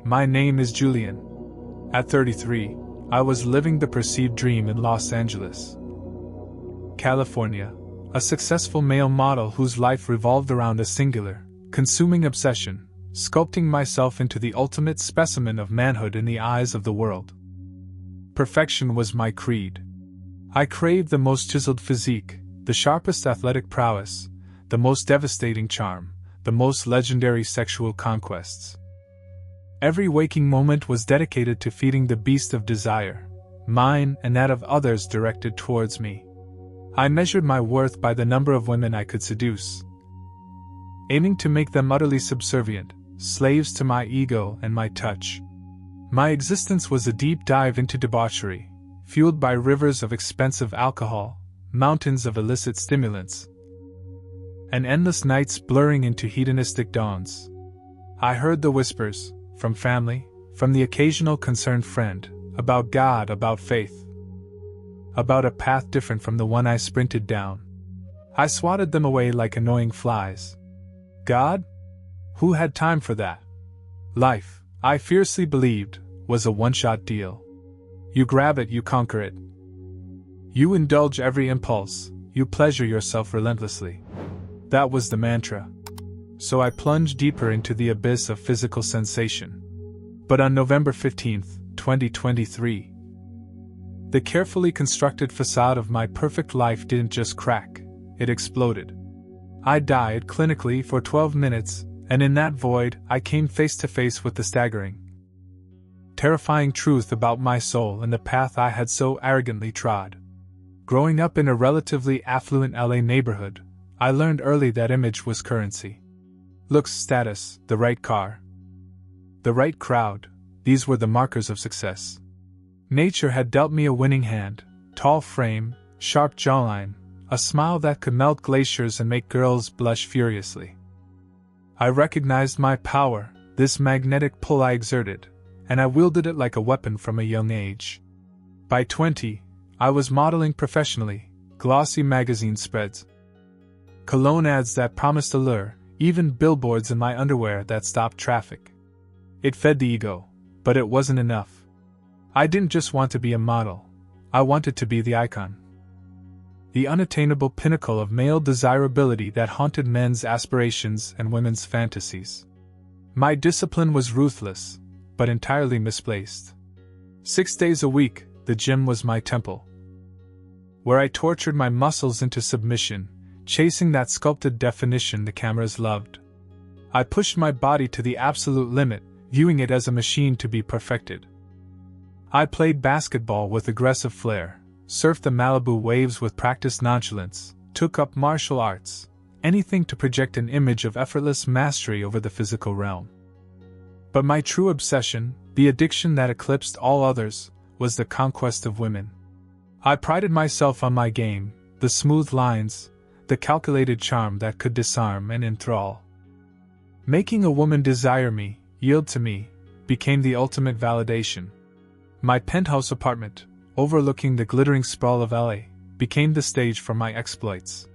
My name is Julian. At 33, I was living the perceived dream in Los Angeles, California, a successful male model whose life revolved around a singular, consuming obsession, sculpting myself into the ultimate specimen of manhood in the eyes of the world. Perfection was my creed. I craved the most chiseled physique, the sharpest athletic prowess, the most devastating charm, the most legendary sexual conquests. Every waking moment was dedicated to feeding the beast of desire, mine and that of others directed towards me. I measured my worth by the number of women I could seduce, aiming to make them utterly subservient, slaves to my ego and my touch. My existence was a deep dive into debauchery, fueled by rivers of expensive alcohol, mountains of illicit stimulants, and endless nights blurring into hedonistic dawns. I heard the whispers, from family, from the occasional concerned friend, about God, about faith, about a path different from the one I sprinted down. I swatted them away like annoying flies. God? Who had time for that? Life, I fiercely believed, was a one-shot deal. You grab it, you conquer it. You indulge every impulse, you pleasure yourself relentlessly. That was the mantra. So I plunged deeper into the abyss of physical sensation. But on November 15, 2023, the carefully constructed facade of my perfect life didn't just crack, it exploded. I died clinically for 12 minutes, and in that void, I came face to face with the staggering, terrifying truth about my soul and the path I had so arrogantly trod. Growing up in a relatively affluent LA neighborhood, I learned early that image was currency. Looks, status, the right car, the right crowd, these were the markers of success. Nature had dealt me a winning hand, tall frame, sharp jawline, a smile that could melt glaciers and make girls blush furiously. I recognized my power, this magnetic pull I exerted, and I wielded it like a weapon from a young age. By 20, I was modeling professionally, glossy magazine spreads, cologne ads that promised allure, even billboards in my underwear that stopped traffic. It fed the ego, but it wasn't enough. I didn't just want to be a model, I wanted to be the icon. The unattainable pinnacle of male desirability that haunted men's aspirations and women's fantasies. My discipline was ruthless, but entirely misplaced. 6 days a week, the gym was my temple, where I tortured my muscles into submission, chasing that sculpted definition the cameras loved. I pushed my body to the absolute limit, viewing it as a machine to be perfected. I played basketball with aggressive flair, surfed the Malibu waves with practiced nonchalance, took up martial arts, anything to project an image of effortless mastery over the physical realm. But my true obsession, the addiction that eclipsed all others, was the conquest of women. I prided myself on my game, the smooth lines, the calculated charm that could disarm and enthrall. Making a woman desire me, yield to me, became the ultimate validation. My penthouse apartment, overlooking the glittering sprawl of LA, became the stage for my exploits.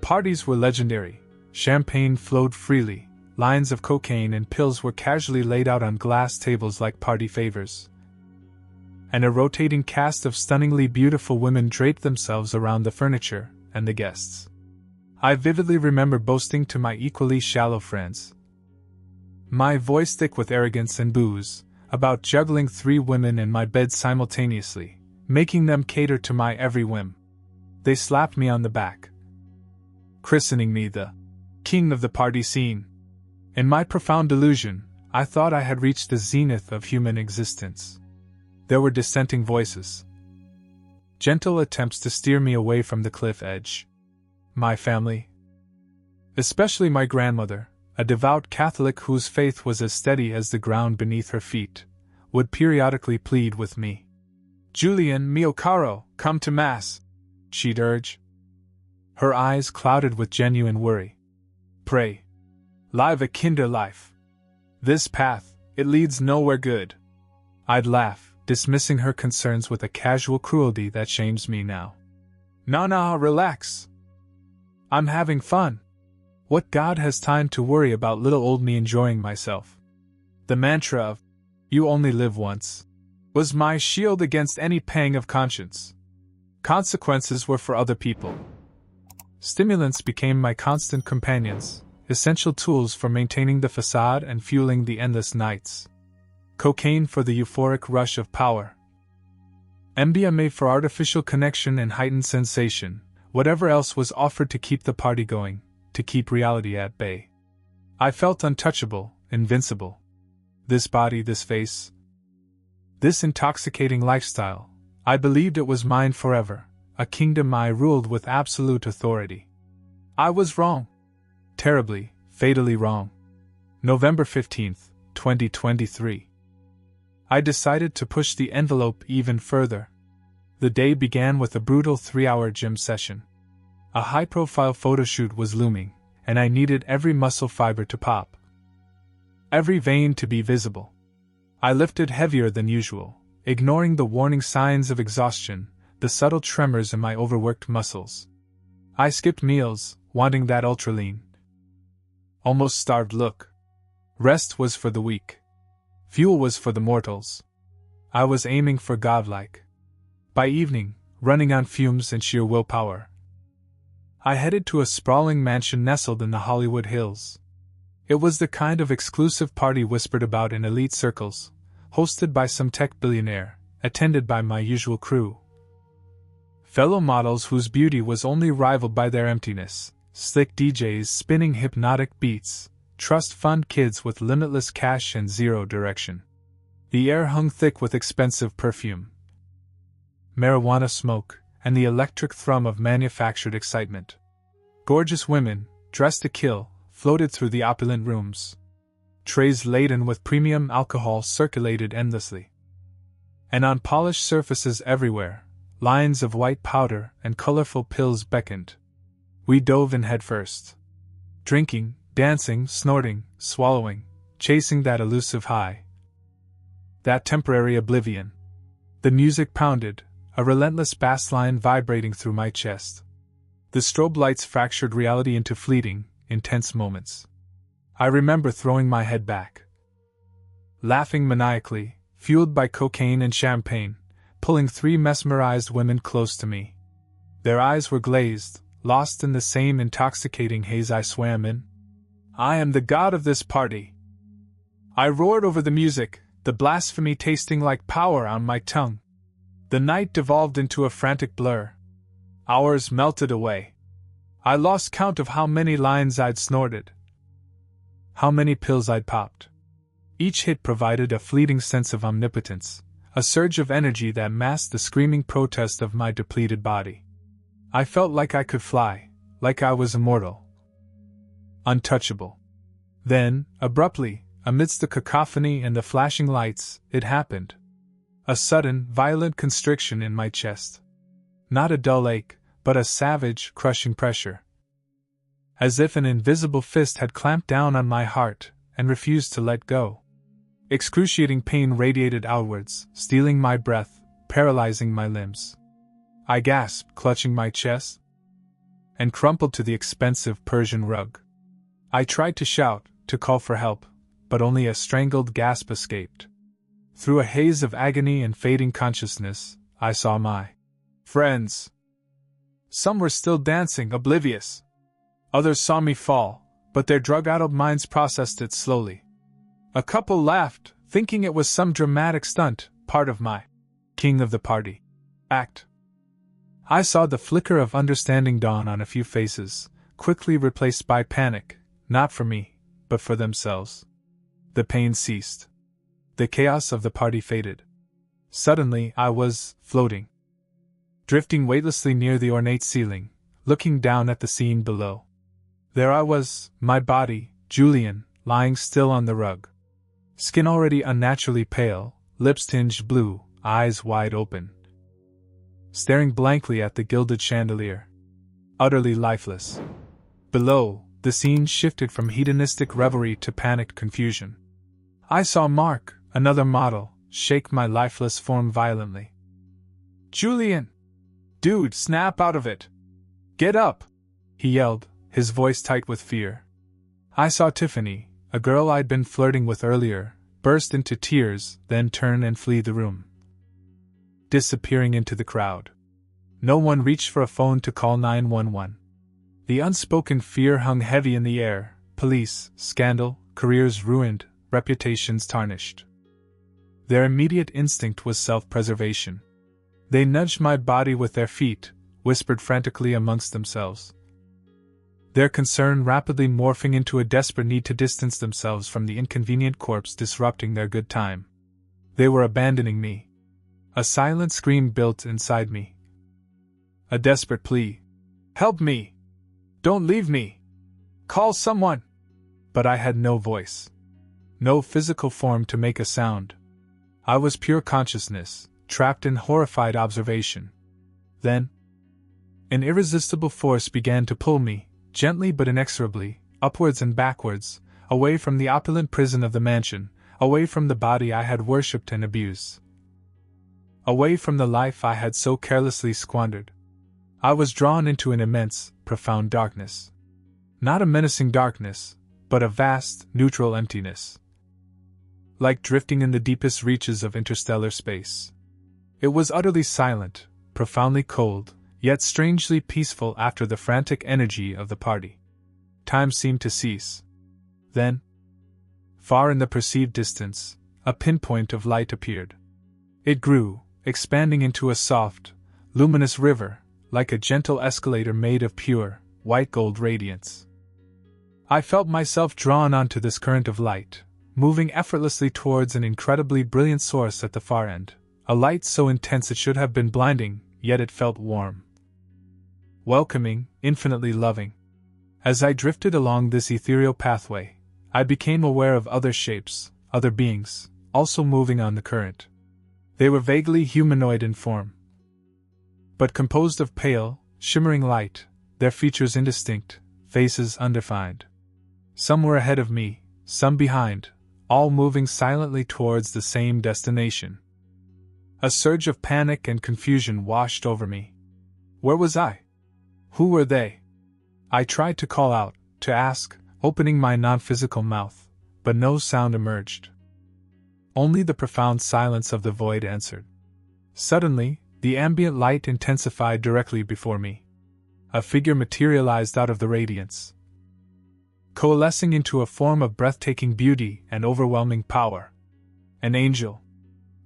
Parties were legendary, champagne flowed freely, lines of cocaine and pills were casually laid out on glass tables like party favors, and a rotating cast of stunningly beautiful women draped themselves around the furniture and the guests. I vividly remember boasting to my equally shallow friends, my voice thick with arrogance and booze, about juggling 3 women in my bed simultaneously, making them cater to my every whim. They slapped me on the back, christening me the king of the party scene. In my profound delusion, I thought I had reached the zenith of human existence. There were dissenting voices, gentle attempts to steer me away from the cliff edge. My family, especially my grandmother, a devout Catholic whose faith was as steady as the ground beneath her feet, would periodically plead with me. Julian, mio caro, come to Mass, she'd urge, her eyes clouded with genuine worry. Pray. Live a Kinderlife. This path, it leads nowhere good. I'd laugh, dismissing her concerns with a casual cruelty that shames me now. Nah, relax. I'm having fun. What God has time to worry about little old me enjoying myself? The mantra of, "You only live once," was my shield against any pang of conscience. Consequences were for other people. Stimulants became my constant companions, essential tools for maintaining the facade and fueling the endless nights. Cocaine for the euphoric rush of power. MDMA for artificial connection and heightened sensation. Whatever else was offered to keep the party going, to keep reality at bay. I felt untouchable, invincible. This body, this face, this intoxicating lifestyle, I believed it was mine forever, a kingdom I ruled with absolute authority. I was wrong. Terribly, fatally wrong. November 15th, 2023. I decided to push the envelope even further. The day began with a brutal 3-hour gym session. A high-profile photoshoot was looming, and I needed every muscle fiber to pop. Every vein to be visible. I lifted heavier than usual, ignoring the warning signs of exhaustion, the subtle tremors in my overworked muscles. I skipped meals, wanting that ultra-lean, almost starved look. Rest was for the weak. Fuel was for the mortals. I was aiming for godlike. By evening, running on fumes and sheer willpower, I headed to a sprawling mansion nestled in the Hollywood Hills. It was the kind of exclusive party whispered about in elite circles, hosted by some tech billionaire, attended by my usual crew. Fellow models whose beauty was only rivaled by their emptiness, slick DJs spinning hypnotic beats, trust fund kids with limitless cash and zero direction. The air hung thick with expensive perfume, marijuana smoke, and the electric thrum of manufactured excitement. Gorgeous women, dressed to kill, floated through the opulent rooms. Trays laden with premium alcohol circulated endlessly. And on polished surfaces everywhere, lines of white powder and colorful pills beckoned. We dove in headfirst. Drinking, dancing, snorting, swallowing, chasing that elusive high. That temporary oblivion. The music pounded, a relentless bass line vibrating through my chest. The strobe lights fractured reality into fleeting, intense moments. I remember throwing my head back, laughing maniacally, fueled by cocaine and champagne, pulling 3 mesmerized women close to me. Their eyes were glazed, lost in the same intoxicating haze I swam in. "I am the god of this party," I roared over the music, the blasphemy tasting like power on my tongue. The night devolved into a frantic blur. Hours melted away. I lost count of how many lines I'd snorted, how many pills I'd popped. Each hit provided a fleeting sense of omnipotence, a surge of energy that masked the screaming protest of my depleted body. I felt like I could fly, like I was immortal, untouchable. Then, abruptly, amidst the cacophony and the flashing lights, it happened. A sudden, violent constriction in my chest. Not a dull ache, but a savage, crushing pressure. As if an invisible fist had clamped down on my heart and refused to let go. Excruciating pain radiated outwards, stealing my breath, paralyzing my limbs. I gasped, clutching my chest, and crumpled to the expensive Persian rug. I tried to shout, to call for help, but only a strangled gasp escaped. Through a haze of agony and fading consciousness, I saw my friends. Some were still dancing, oblivious. Others saw me fall, but their drug-addled minds processed it slowly. A couple laughed, thinking it was some dramatic stunt, part of my king of the party act. I saw the flicker of understanding dawn on a few faces, quickly replaced by panic, not for me, but for themselves. The pain ceased. The chaos of the party faded. Suddenly, I was floating, drifting weightlessly near the ornate ceiling, looking down at the scene below. There I was, my body, Julian, lying still on the rug. Skin already unnaturally pale, lips tinged blue, eyes wide open, staring blankly at the gilded chandelier. Utterly lifeless. Below, the scene shifted from hedonistic revelry to panicked confusion. I saw Mark, another model, shake my lifeless form violently. "Julian! Dude, snap out of it! Get up!" he yelled, his voice tight with fear. I saw Tiffany, a girl I'd been flirting with earlier, burst into tears, then turn and flee the room, disappearing into the crowd. No one reached for a phone to call 911. The unspoken fear hung heavy in the air: police, scandal, careers ruined, reputations tarnished. Their immediate instinct was self-preservation. They nudged my body with their feet, whispered frantically amongst themselves, their concern rapidly morphing into a desperate need to distance themselves from the inconvenient corpse disrupting their good time. They were abandoning me. A silent scream built inside me. A desperate plea. "Help me! Don't leave me! Call someone!" But I had no voice. No physical form to make a sound. I was pure consciousness, trapped in horrified observation. Then, an irresistible force began to pull me, gently but inexorably, upwards and backwards, away from the opulent prison of the mansion, away from the body I had worshipped and abused, away from the life I had so carelessly squandered. I was drawn into an immense, profound darkness. Not a menacing darkness, but a vast, neutral emptiness. Like drifting in the deepest reaches of interstellar space. It was utterly silent, profoundly cold, yet strangely peaceful after the frantic energy of the party. Time seemed to cease. Then, far in the perceived distance, a pinpoint of light appeared. It grew, expanding into a soft, luminous river, like a gentle escalator made of pure, white gold radiance. I felt myself drawn onto this current of light, moving effortlessly towards an incredibly brilliant source at the far end, a light so intense it should have been blinding, yet it felt warm, welcoming, infinitely loving. As I drifted along this ethereal pathway, I became aware of other shapes, other beings, also moving on the current. They were vaguely humanoid in form, but composed of pale, shimmering light, their features indistinct, faces undefined. Some were ahead of me, some behind, all moving silently towards the same destination. A surge of panic and confusion washed over me. Where was I? Who were they? I tried to call out, to ask, opening my non-physical mouth, but no sound emerged. Only the profound silence of the void answered. Suddenly, the ambient light intensified directly before me. A figure materialized out of the radiance, coalescing into a form of breathtaking beauty and overwhelming power. An angel.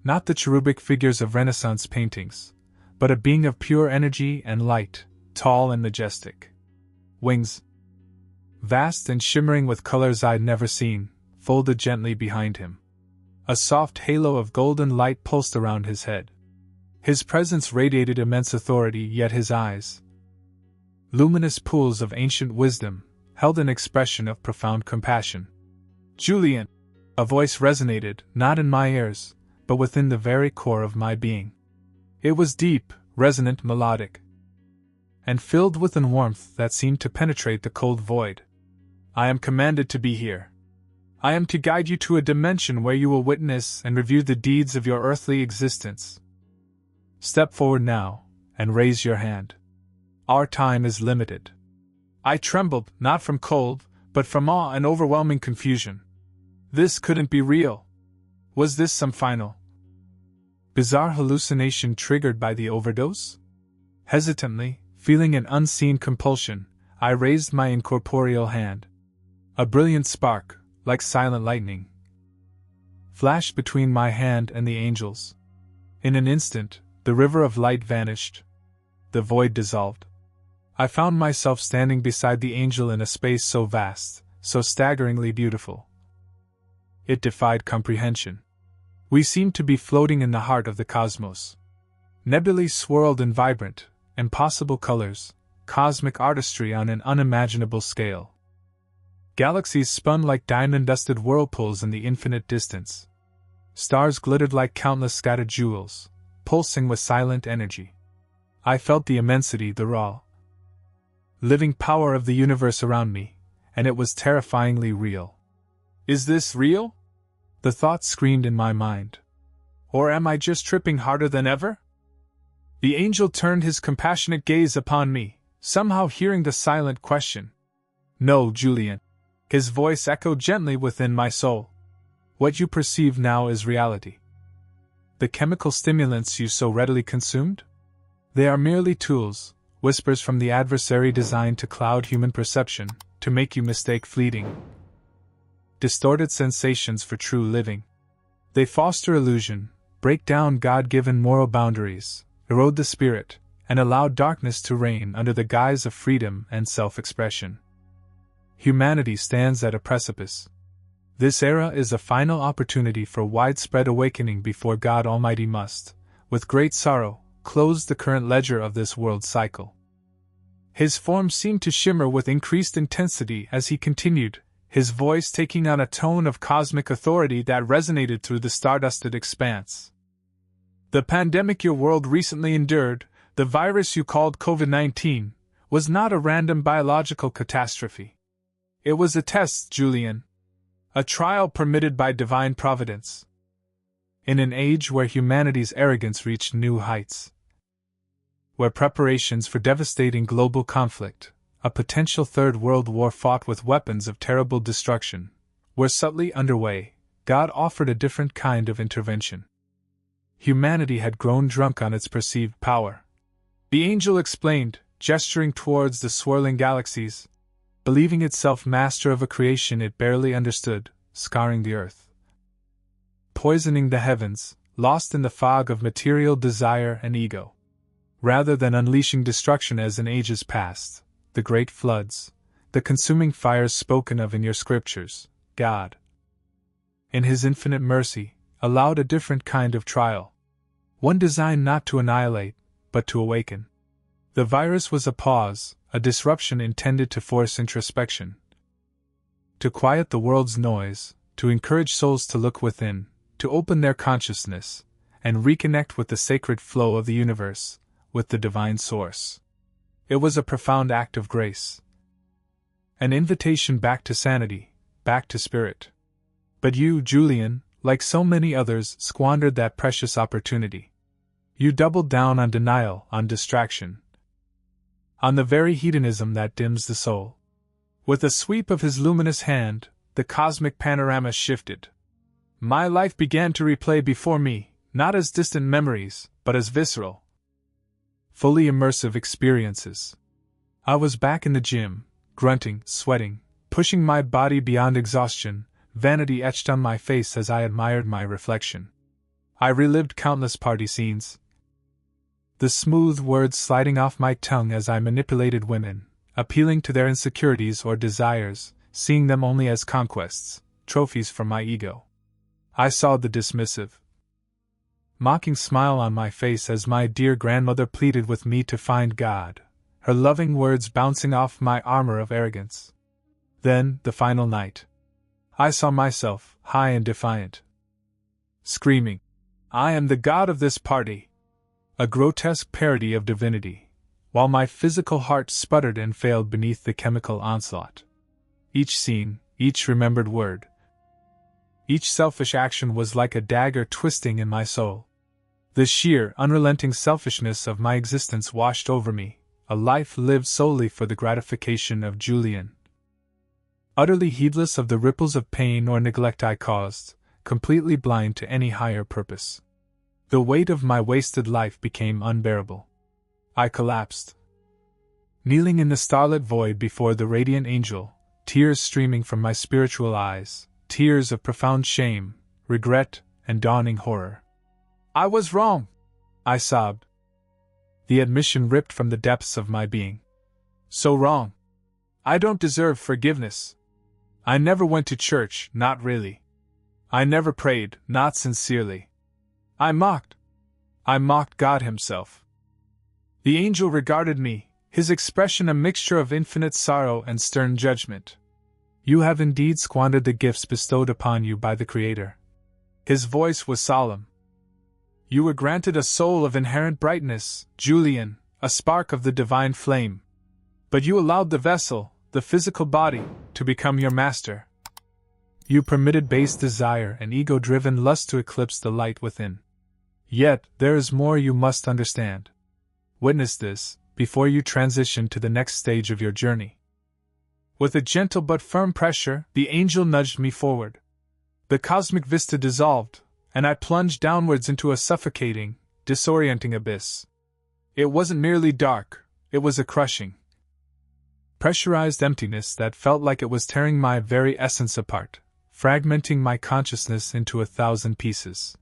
Not the cherubic figures of Renaissance paintings, but a being of pure energy and light, tall and majestic. Wings, vast and shimmering with colors I'd never seen, folded gently behind him. A soft halo of golden light pulsed around his head. His presence radiated immense authority, yet his eyes, luminous pools of ancient wisdom, held an expression of profound compassion. "Julian!" A voice resonated, not in my ears, but within the very core of my being. It was deep, resonant, melodic, and filled with a warmth that seemed to penetrate the cold void. "I am commanded to be here. I am to guide you to a dimension where you will witness and review the deeds of your earthly existence. Step forward now, and raise your hand. Our time is limited." I trembled, not from cold, but from awe and overwhelming confusion. This couldn't be real. Was this some final, bizarre hallucination triggered by the overdose? Hesitantly, feeling an unseen compulsion, I raised my incorporeal hand. A brilliant spark, like silent lightning, flashed between my hand and the angel's. In an instant, the river of light vanished. The void dissolved. I found myself standing beside the angel in a space so vast, so staggeringly beautiful. It defied comprehension. We seemed to be floating in the heart of the cosmos. Nebulae swirled in vibrant, impossible colors, cosmic artistry on an unimaginable scale. Galaxies spun like diamond-dusted whirlpools in the infinite distance. Stars glittered like countless scattered jewels, pulsing with silent energy. I felt the immensity, the raw, living power of the universe around me, and it was terrifyingly real. Is this real? The thought screamed in my mind. Or am I just tripping harder than ever? The angel turned his compassionate gaze upon me, somehow hearing the silent question. "No, Julian." His voice echoed gently within my soul. What you perceive now is reality. The chemical stimulants you so readily consumed? They are merely tools, whispers from the adversary designed to cloud human perception, to make you mistake fleeting, distorted sensations for true living. They foster illusion, break down God-given moral boundaries, erode the spirit, and allow darkness to reign under the guise of freedom and self-expression. Humanity stands at a precipice. This era is a final opportunity for widespread awakening before God Almighty must, with great sorrow, close the current ledger of this world cycle. His form seemed to shimmer with increased intensity as he continued, his voice taking on a tone of cosmic authority that resonated through the stardusted expanse. The pandemic your world recently endured, the virus you called COVID-19, was not a random biological catastrophe. It was a test, Julian. A trial permitted by divine providence. In an age where humanity's arrogance reached new heights, where preparations for devastating global conflict, a potential third world war fought with weapons of terrible destruction, were subtly underway, God offered a different kind of intervention. Humanity had grown drunk on its perceived power. The angel explained, gesturing towards the swirling galaxies, believing itself master of a creation it barely understood, scarring the earth, poisoning the heavens, lost in the fog of material desire and ego. Rather than unleashing destruction as in ages past, the great floods, the consuming fires spoken of in your scriptures, God, in His infinite mercy, allowed a different kind of trial, one designed not to annihilate, but to awaken. The virus was a pause, a disruption intended to force introspection, to quiet the world's noise, to encourage souls to look within, to open their consciousness, and reconnect with the sacred flow of the universe, with the divine source. It was a profound act of grace, an invitation back to sanity, back to spirit. But you, Julian, like so many others, squandered that precious opportunity. You doubled down on denial, on distraction, on the very hedonism that dims the soul. With a sweep of his luminous hand, the cosmic panorama shifted. My life began to replay before me, not as distant memories, but as visceral, fully immersive experiences. I was back in the gym, grunting, sweating, pushing my body beyond exhaustion, vanity etched on my face as I admired my reflection. I relived countless party scenes, the smooth words sliding off my tongue as I manipulated women, appealing to their insecurities or desires, seeing them only as conquests, trophies for my ego. I saw the dismissive, mocking smile on my face as my dear grandmother pleaded with me to find God, her loving words bouncing off my armor of arrogance. Then, the final night, I saw myself, high and defiant, screaming, "I am the god of this party!" A grotesque parody of divinity, while my physical heart sputtered and failed beneath the chemical onslaught. Each scene, each remembered word, each selfish action was like a dagger twisting in my soul. The sheer, unrelenting selfishness of my existence washed over me, a life lived solely for the gratification of Julian. Utterly heedless of the ripples of pain or neglect I caused, completely blind to any higher purpose. The weight of my wasted life became unbearable. I collapsed, kneeling in the starlit void before the radiant angel, tears streaming from my spiritual eyes, tears of profound shame, regret, and dawning horror. I was wrong, I sobbed. The admission ripped from the depths of my being. So wrong. I don't deserve forgiveness. I never went to church, not really. I never prayed, not sincerely. I mocked God Himself. The angel regarded me, his expression a mixture of infinite sorrow and stern judgment. You have indeed squandered the gifts bestowed upon you by the Creator. His voice was solemn. You were granted a soul of inherent brightness, Julian, a spark of the divine flame. But you allowed the vessel, the physical body, to become your master. You permitted base desire and ego-driven lust to eclipse the light within. Yet, there is more you must understand. Witness this, before you transition to the next stage of your journey. With a gentle but firm pressure, the angel nudged me forward. The cosmic vista dissolved, and I plunged downwards into a suffocating, disorienting abyss. It wasn't merely dark, it was a crushing, pressurized emptiness that felt like it was tearing my very essence apart, fragmenting my consciousness into 1,000 pieces.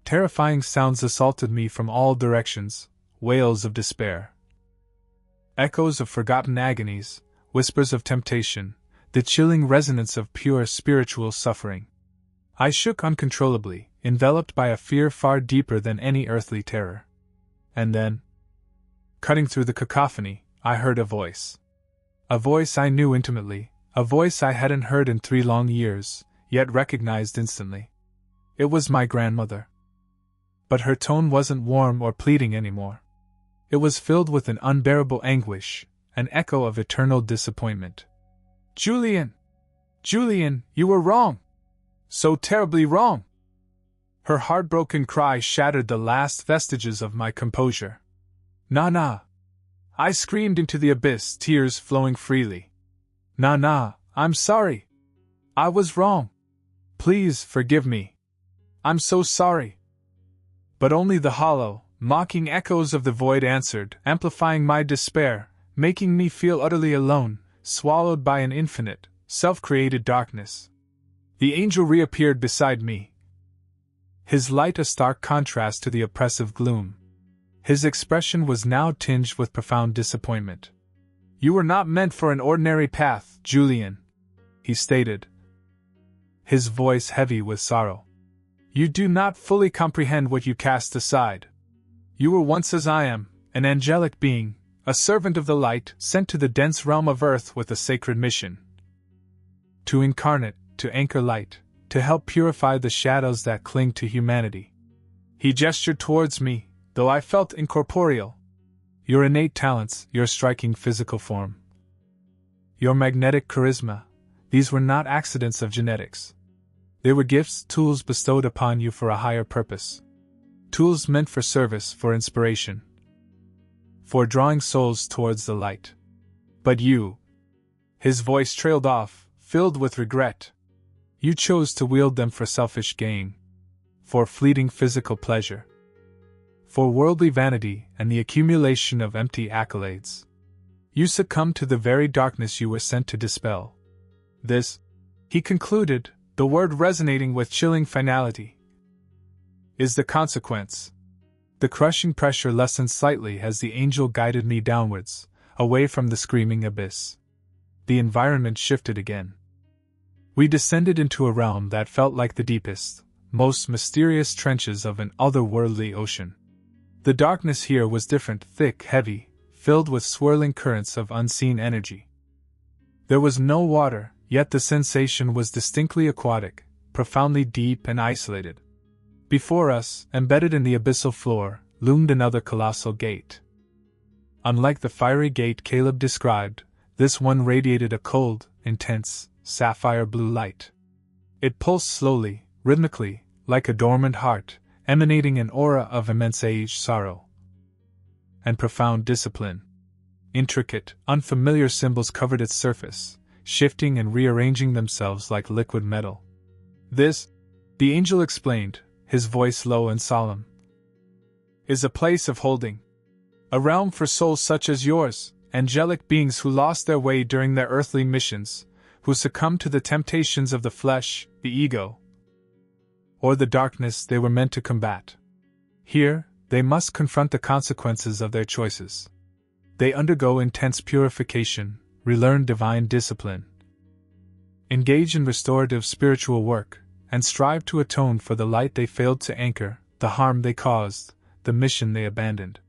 Terrifying sounds assaulted me from all directions, wails of despair, echoes of forgotten agonies, whispers of temptation, the chilling resonance of pure spiritual suffering. I shook uncontrollably, enveloped by a fear far deeper than any earthly terror. And then, cutting through the cacophony, I heard a voice. A voice I knew intimately, a voice I hadn't heard in 3 long years, yet recognized instantly. It was my grandmother. But her tone wasn't warm or pleading anymore. It was filled with an unbearable anguish, an echo of eternal disappointment. "Julian! Julian, you were wrong! So terribly wrong!" Her heartbroken cry shattered the last vestiges of my composure. "Na! I screamed into the abyss, tears flowing freely. "Na, I'm sorry. I was wrong. Please forgive me. I'm so sorry." But only the hollow, mocking echoes of the void answered, amplifying my despair, making me feel utterly alone, swallowed by an infinite, self-created darkness. The angel reappeared beside me, his light a stark contrast to the oppressive gloom. His expression was now tinged with profound disappointment. "You were not meant for an ordinary path, Julian," he stated, his voice heavy with sorrow. "You do not fully comprehend what you cast aside. You were once as I am, an angelic being, a servant of the light, sent to the dense realm of earth with a sacred mission. To incarnate, to anchor light, to help purify the shadows that cling to humanity." He gestured towards me, though I felt incorporeal. "Your innate talents, your striking physical form, your magnetic charisma, these were not accidents of genetics. They were gifts, tools bestowed upon you for a higher purpose. Tools meant for service, for inspiration, for drawing souls towards the light. But you," his voice trailed off, filled with regret, "you chose to wield them for selfish gain, for fleeting physical pleasure, for worldly vanity and the accumulation of empty accolades. You succumbed to the very darkness you were sent to dispel. This," he concluded, the word resonating with chilling finality, "is the consequence." The crushing pressure lessened slightly as the angel guided me downwards, away from the screaming abyss. The environment shifted again. We descended into a realm that felt like the deepest, most mysterious trenches of an otherworldly ocean. The darkness here was different, thick, heavy, filled with swirling currents of unseen energy. There was no water, yet the sensation was distinctly aquatic, profoundly deep and isolated. Before us, embedded in the abyssal floor, loomed another colossal gate. Unlike the fiery gate Caleb described, this one radiated a cold, intense, sapphire blue light. It pulsed slowly, rhythmically, like a dormant heart, emanating an aura of immense age, sorrow, and profound discipline. Intricate, unfamiliar symbols covered its surface, shifting and rearranging themselves like liquid metal. "This," the angel explained, his voice low and solemn, "is a place of holding. A realm for souls such as yours, angelic beings who lost their way during their earthly missions, who succumbed to the temptations of the flesh, the ego, or the darkness they were meant to combat. Here, they must confront the consequences of their choices. They undergo intense purification, relearn divine discipline, engage in restorative spiritual work, and strive to atone for the light they failed to anchor, the harm they caused, the mission they abandoned."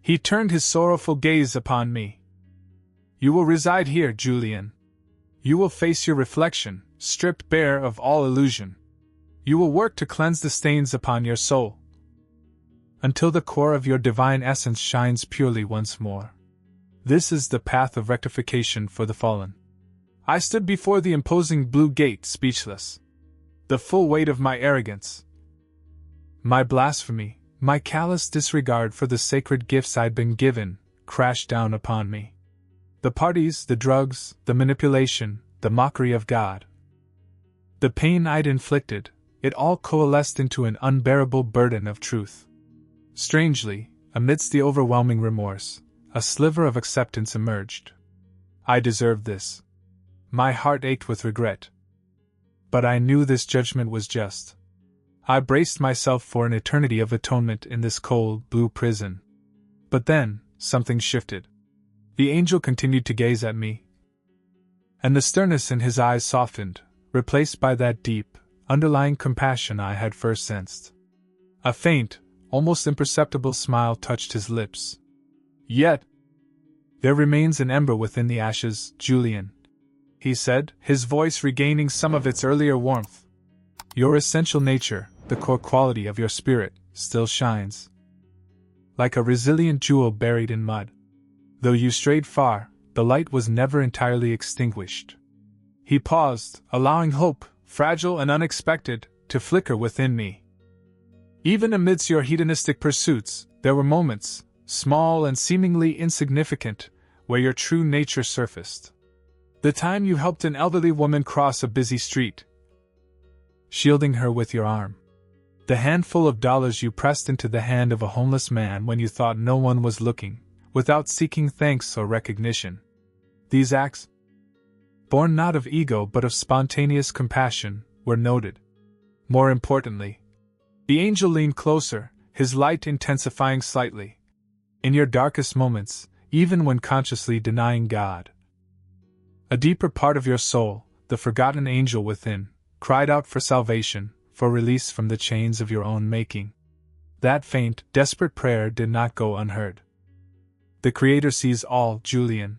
He turned his sorrowful gaze upon me. "You will reside here, Julian. You will face your reflection, stripped bare of all illusion. You will work to cleanse the stains upon your soul, until the core of your divine essence shines purely once more. This is the path of rectification for the fallen." I stood before the imposing blue gate, speechless. The full weight of my arrogance, my blasphemy, my callous disregard for the sacred gifts I'd been given, crashed down upon me. The parties, the drugs, the manipulation, the mockery of God. The pain I'd inflicted, it all coalesced into an unbearable burden of truth. Strangely, amidst the overwhelming remorse, a sliver of acceptance emerged. I deserved this. My heart ached with regret. But I knew this judgment was just. I braced myself for an eternity of atonement in this cold, blue prison. But then, something shifted. The angel continued to gaze at me, and the sternness in his eyes softened, replaced by that deep, underlying compassion I had first sensed. A faint, almost imperceptible smile touched his lips. Yet, there remains an ember within the ashes, Julian, he said, his voice regaining some of its earlier warmth. Your essential nature, the core quality of your spirit, still shines. Like a resilient jewel buried in mud. Though you strayed far, the light was never entirely extinguished. He paused, allowing hope, fragile and unexpected, to flicker within me. Even amidst your hedonistic pursuits, there were moments, small and seemingly insignificant, where your true nature surfaced. The time you helped an elderly woman cross a busy street, shielding her with your arm. The handful of dollars you pressed into the hand of a homeless man when you thought no one was looking, without seeking thanks or recognition. These acts, born not of ego but of spontaneous compassion, were noted. More importantly, the angel leaned closer, his light intensifying slightly. In your darkest moments, even when consciously denying God, a deeper part of your soul, the forgotten angel within, cried out for salvation, for release from the chains of your own making. That faint, desperate prayer did not go unheard. The Creator sees all, Julian.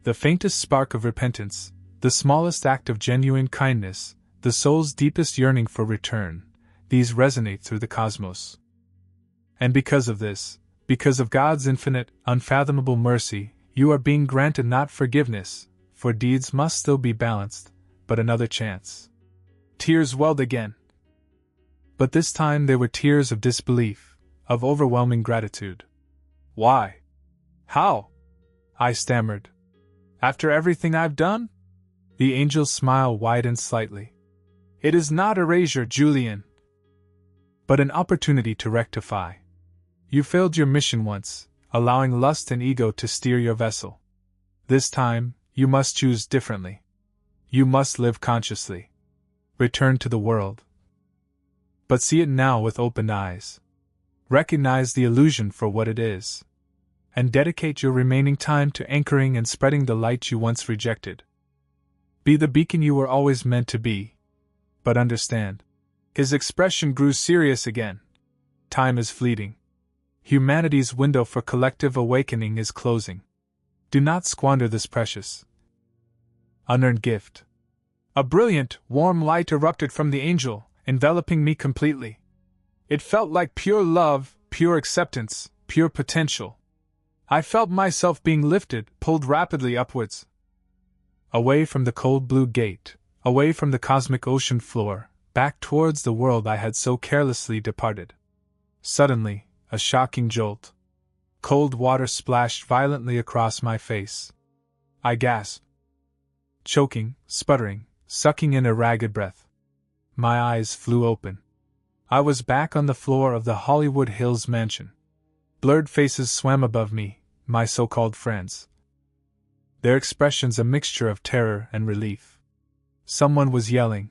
The faintest spark of repentance, the smallest act of genuine kindness, the soul's deepest yearning for return, these resonate through the cosmos. And because of this, because of God's infinite, unfathomable mercy, you are being granted not forgiveness, for deeds must still be balanced, but another chance. Tears welled again. But this time they were tears of disbelief, of overwhelming gratitude. Why? How? I stammered. After everything I've done? The angel's smile widened slightly. It is not erasure, Julian, but an opportunity to rectify. You failed your mission once, allowing lust and ego to steer your vessel. This time, you must choose differently. You must live consciously. Return to the world. But see it now with open eyes. Recognize the illusion for what it is. And dedicate your remaining time to anchoring and spreading the light you once rejected. Be the beacon you were always meant to be. But understand. His expression grew serious again. Time is fleeting. Humanity's window for collective awakening is closing. Do not squander this precious, unearned gift. A brilliant, warm light erupted from the angel, enveloping me completely. It felt like pure love, pure acceptance, pure potential. I felt myself being lifted, pulled rapidly upwards. Away from the cold blue gate, away from the cosmic ocean floor, back towards the world I had so carelessly departed. Suddenly, a shocking jolt. Cold water splashed violently across my face. I gasped, choking, sputtering, sucking in a ragged breath. My eyes flew open. I was back on the floor of the Hollywood Hills mansion. Blurred faces swam above me, my so-called friends. Their expressions a mixture of terror and relief. Someone was yelling,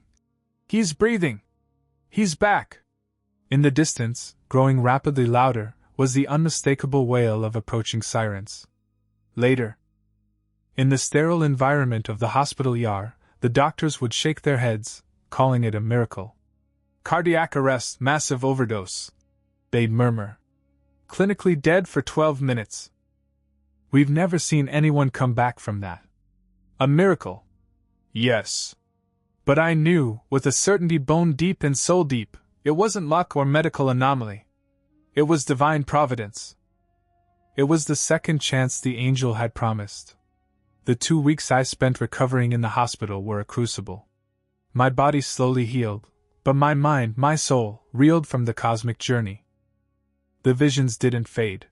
"He's breathing! He's back!" In the distance, growing rapidly louder, was the unmistakable wail of approaching sirens. Later, in the sterile environment of the hospital ER, the doctors would shake their heads, calling it a miracle. Cardiac arrest, massive overdose, they'd murmur. Clinically dead for 12 minutes. We've never seen anyone come back from that. A miracle. Yes. But I knew, with a certainty bone deep and soul deep, it wasn't luck or medical anomaly. It was divine providence. It was the second chance the angel had promised. The 2 weeks I spent recovering in the hospital were a crucible. My body slowly healed, but my mind, my soul, reeled from the cosmic journey. The visions didn't fade.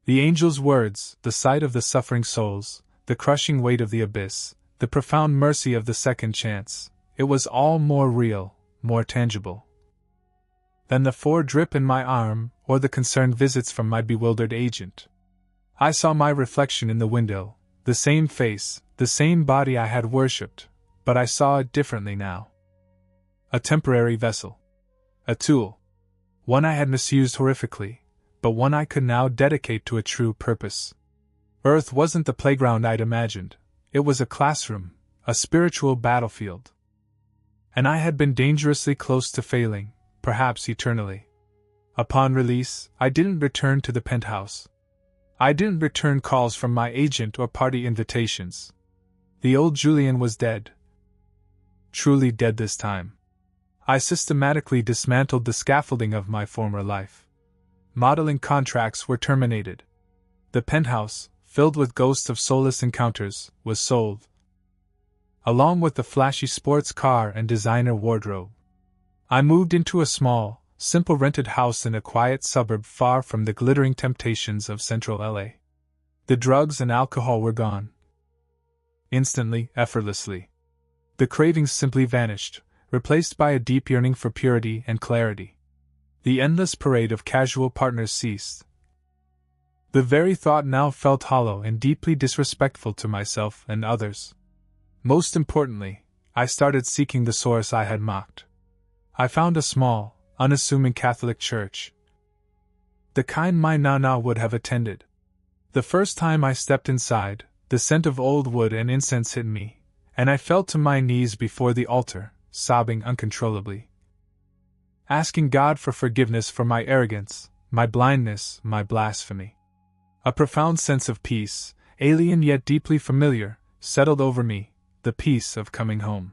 The angel's words, the sight of the suffering souls, the crushing weight of the abyss, the profound mercy of the second chance, it was all more real, more tangible than the drip in my arm or the concerned visits from my bewildered agent. I saw my reflection in the window, the same face, the same body I had worshipped, but I saw it differently now. A temporary vessel. A tool. One I had misused horrifically, but one I could now dedicate to a true purpose. Earth wasn't the playground I'd imagined. It was a classroom, a spiritual battlefield. And I had been dangerously close to failing, perhaps eternally. Upon release, I didn't return to the penthouse. I didn't return calls from my agent or party invitations. The old Julian was dead. Truly dead this time. I systematically dismantled the scaffolding of my former life. Modeling contracts were terminated. The penthouse, filled with ghosts of soulless encounters, was sold, along with the flashy sports car and designer wardrobe. I moved into a small, simple rented house in a quiet suburb far from the glittering temptations of central LA. The drugs and alcohol were gone. Instantly, effortlessly. The cravings simply vanished, replaced by a deep yearning for purity and clarity. The endless parade of casual partners ceased. The very thought now felt hollow and deeply disrespectful to myself and others. Most importantly, I started seeking the source I had mocked. I found a small, unassuming Catholic church. The kind my Nana would have attended. The first time I stepped inside, the scent of old wood and incense hit me, and I fell to my knees before the altar, sobbing uncontrollably. Asking God for forgiveness for my arrogance, my blindness, my blasphemy. A profound sense of peace, alien yet deeply familiar, settled over me, the peace of coming home.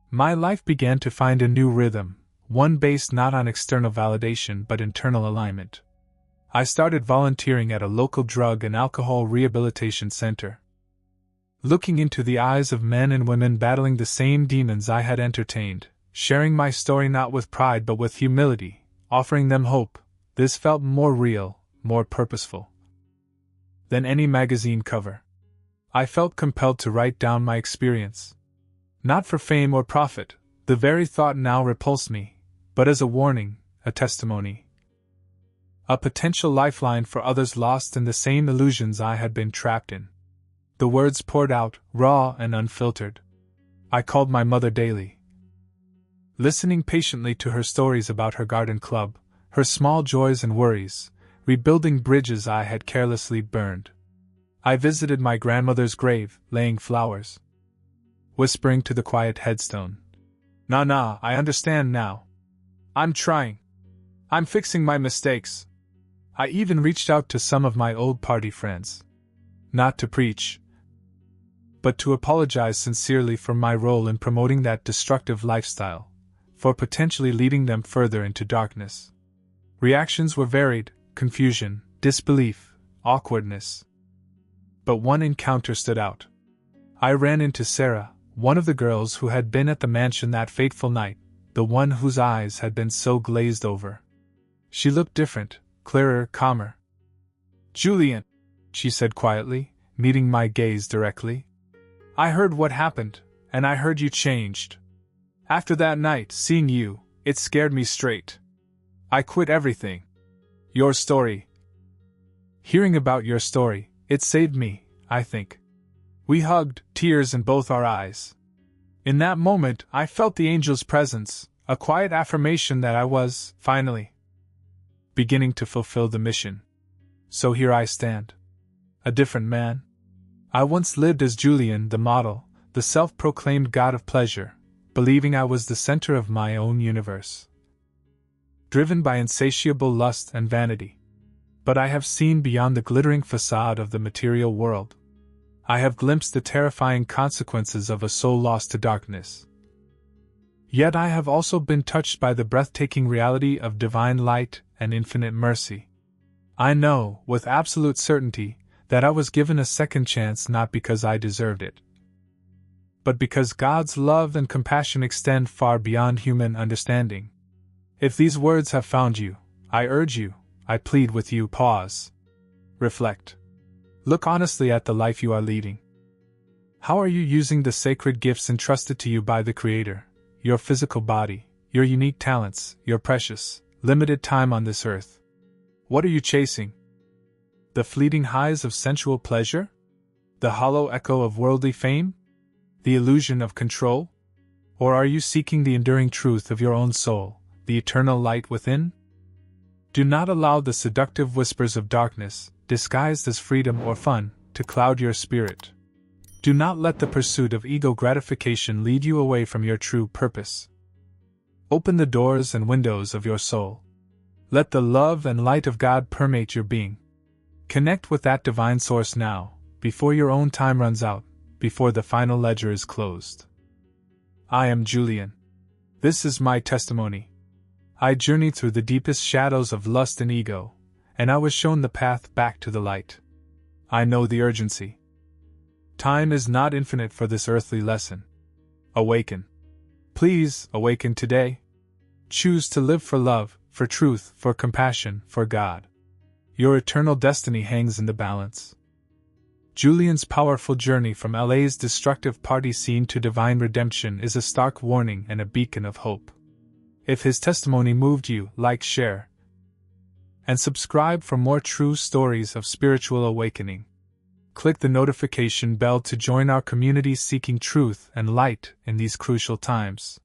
My life began to find a new rhythm, one based not on external validation but internal alignment. I started volunteering at a local drug and alcohol rehabilitation center. Looking into the eyes of men and women battling the same demons I had entertained, sharing my story not with pride but with humility, offering them hope, this felt more real, more purposeful than any magazine cover. I felt compelled to write down my experience. Not for fame or profit, the very thought now repulsed me, but as a warning, a testimony. A potential lifeline for others lost in the same illusions I had been trapped in. The words poured out, raw and unfiltered. I called my mother daily, listening patiently to her stories about her garden club, her small joys and worries, rebuilding bridges I had carelessly burned. I visited my grandmother's grave, laying flowers, whispering to the quiet headstone, "Nah, I understand now. I'm trying. I'm fixing my mistakes." I even reached out to some of my old party friends. Not to preach, but to apologize sincerely for my role in promoting that destructive lifestyle, for potentially leading them further into darkness. Reactions were varied: confusion, disbelief, awkwardness. But one encounter stood out. I ran into Sarah, one of the girls who had been at the mansion that fateful night, the one whose eyes had been so glazed over. She looked different, clearer, calmer. "Julian," she said quietly, meeting my gaze directly. "I heard what happened, and I heard you changed. After that night, seeing you, it scared me straight. I quit everything. Your story. Hearing about your story, it saved me, I think." We hugged, tears in both our eyes. In that moment, I felt the angel's presence, a quiet affirmation that I was, finally, beginning to fulfill the mission. So here I stand. A different man. I once lived as Julian, the model, the self-proclaimed god of pleasure, believing I was the center of my own universe, driven by insatiable lust and vanity. But I have seen beyond the glittering facade of the material world. I have glimpsed the terrifying consequences of a soul lost to darkness. Yet I have also been touched by the breathtaking reality of divine light and infinite mercy. I know, with absolute certainty, that I was given a second chance not because I deserved it, but because God's love and compassion extend far beyond human understanding. If these words have found you, I urge you, I plead with you, pause. Reflect. Look honestly at the life you are leading. How are you using the sacred gifts entrusted to you by the Creator, your physical body, your unique talents, your precious, limited time on this earth? What are you chasing? The fleeting highs of sensual pleasure? The hollow echo of worldly fame? The illusion of control? Or are you seeking the enduring truth of your own soul, the eternal light within? Do not allow the seductive whispers of darkness, disguised as freedom or fun, to cloud your spirit. Do not let the pursuit of ego gratification lead you away from your true purpose. Open the doors and windows of your soul. Let the love and light of God permeate your being. Connect with that divine source now, before your own time runs out, before the final ledger is closed. I am Julian. This is my testimony. I journeyed through the deepest shadows of lust and ego, and I was shown the path back to the light. I know the urgency. Time is not infinite for this earthly lesson. Awaken. Please, awaken today. Choose to live for love, for truth, for compassion, for God. Your eternal destiny hangs in the balance. Julian's powerful journey from LA's destructive party scene to divine redemption is a stark warning and a beacon of hope. If his testimony moved you, like, share, and subscribe for more true stories of spiritual awakening. Click the notification bell to join our community seeking truth and light in these crucial times.